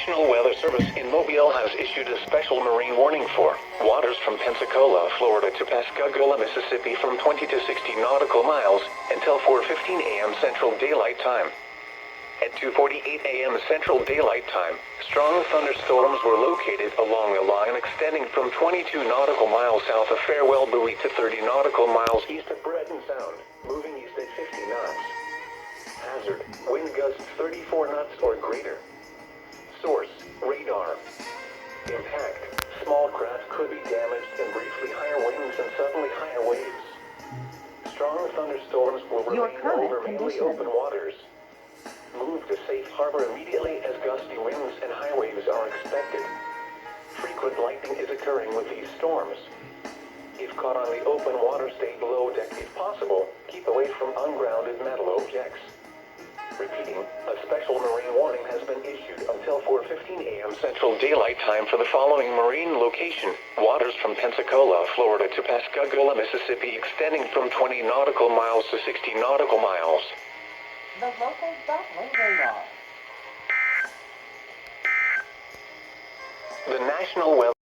National Weather Service in Mobile has issued a special marine warning for waters from Pensacola, Florida to Pascagoula, Mississippi from 20 to 60 nautical miles until 4:15 a.m. Central Daylight Time. At 2:48 a.m. Central Daylight Time, strong thunderstorms were located along a line extending from 22 nautical miles south of Farewell Buoy to 30 nautical miles east of Breton Sound, moving east at 50 knots. Hazard, wind gusts 34 knots or greater. Source, radar. Impact, small craft could be damaged and briefly higher winds and suddenly higher waves. Strong thunderstorms will remain over mainly open waters. Move to safe harbor immediately as gusty winds and high waves are expected. Frequent lightning is occurring with these storms. If caught on the open water, stay below deck if possible. Keep away from ungrounded metal objects. Repeating, a special marine warning has been issued until 4:15 a.m. Central Daylight Time for the following marine location. Waters from Pensacola, Florida to Pascagoula, Mississippi, extending from 20 nautical miles to 60 nautical miles. The local Doppler radar. The National Weather